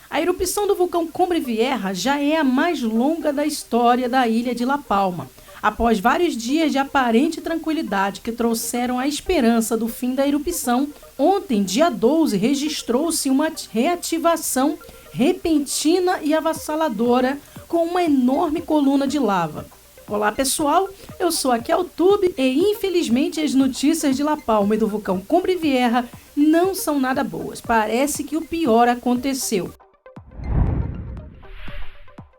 A erupção do vulcão Cumbre Vieja já é a mais longa da história da ilha de La Palma. Após vários dias de aparente tranquilidade que trouxeram a esperança do fim da erupção, ontem, dia 12, registrou-se uma reativação repentina e avassaladora com uma enorme coluna de lava. Olá pessoal, eu sou a Keltube e infelizmente as notícias de La Palma e do vulcão Cumbre Vieja não são nada boas. Parece que o pior aconteceu.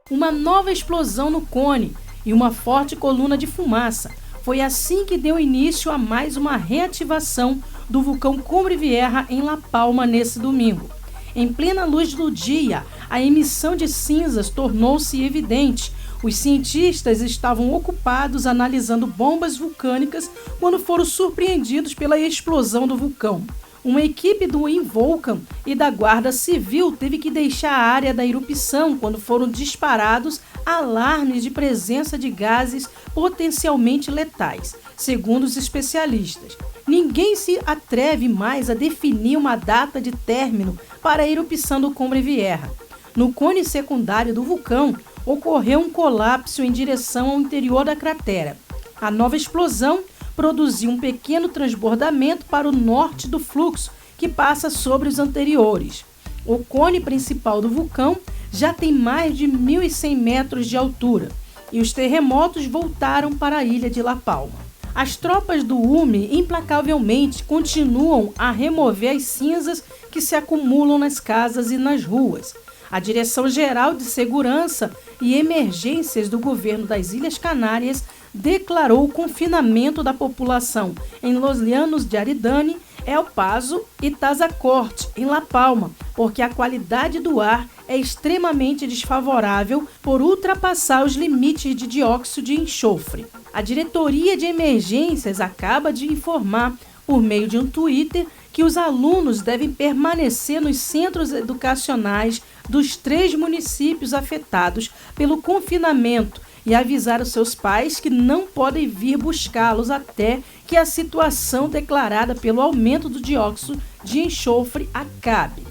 Uma nova explosão no cone e uma forte coluna de fumaça. Foi assim que deu início a mais uma reativação do vulcão Cumbre Vieja em La Palma nesse domingo. Em plena luz do dia, a emissão de cinzas tornou-se evidente. Os cientistas estavam ocupados analisando bombas vulcânicas quando foram surpreendidos pela explosão do vulcão. Uma equipe do Involcan e da Guarda Civil teve que deixar a área da erupção quando foram disparados alarmes de presença de gases potencialmente letais, segundo os especialistas. Ninguém se atreve mais a definir uma data de término para a erupção do Cumbre Vieja. No cone secundário do vulcão, ocorreu um colapso em direção ao interior da cratera. A nova explosão produziu um pequeno transbordamento para o norte do fluxo, que passa sobre os anteriores. O cone principal do vulcão já tem mais de 1.100 metros de altura e os terremotos voltaram para a ilha de La Palma. As tropas do UME implacavelmente continuam a remover as cinzas que se acumulam nas casas e nas ruas. A Direção-Geral de Segurança e Emergências do Governo das Ilhas Canárias declarou o confinamento da população em Los Llanos de Aridane, El Paso e Tazacorte, em La Palma, porque a qualidade do ar é extremamente desfavorável por ultrapassar os limites de dióxido de enxofre. A Diretoria de Emergências acaba de informar, por meio de um Twitter, que os alunos devem permanecer nos centros educacionais dos 3 municípios afetados pelo confinamento e avisar os seus pais que não podem vir buscá-los até que a situação declarada pelo aumento do dióxido de enxofre acabe.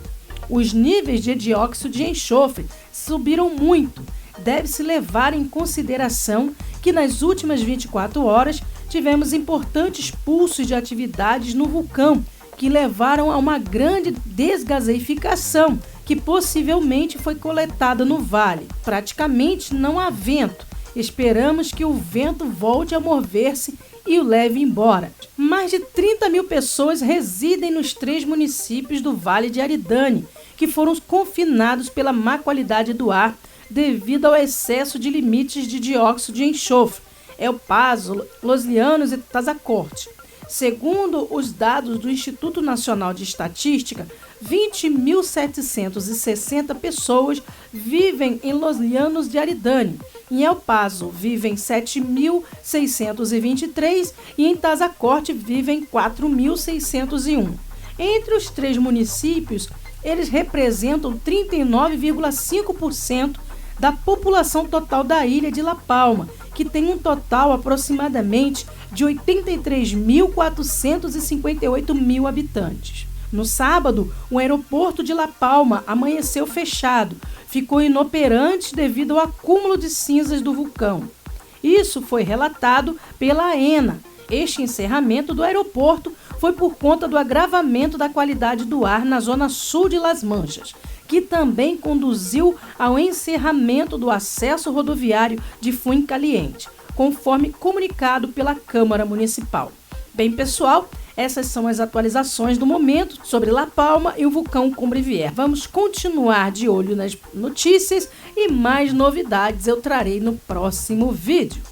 Os níveis de dióxido de enxofre subiram muito. Deve-se levar em consideração que nas últimas 24 horas tivemos importantes pulsos de atividades no vulcão que levaram a uma grande desgaseificação que possivelmente foi coletada no vale. Praticamente não há vento. Esperamos que o vento volte a mover-se e o leve embora. Mais de 30 mil pessoas residem nos 3 municípios do Vale de Aridane, que foram confinados pela má qualidade do ar devido ao excesso de limites de dióxido de enxofre, El Paso, Los Llanos e Tazacorte. Segundo os dados do Instituto Nacional de Estatística, 20.760 pessoas vivem em Los Llanos de Aridane. Em El Paso vivem 7.623 e em Tazacorte vivem 4.601. Entre os 3 municípios, eles representam 39,5% da população total da ilha de La Palma, que tem um total aproximadamente de 83.458 habitantes. No sábado, o aeroporto de La Palma amanheceu fechado, ficou inoperante devido ao acúmulo de cinzas do vulcão. Isso foi relatado pela AENA. Este encerramento do aeroporto foi por conta do agravamento da qualidade do ar na zona sul de Las Manchas, que também conduziu ao encerramento do acesso rodoviário de Fuencaliente, conforme comunicado pela Câmara Municipal. Bem, pessoal, essas são as atualizações do momento sobre La Palma e o vulcão Cumbre Vieja. Vamos continuar de olho nas notícias e mais novidades eu trarei no próximo vídeo.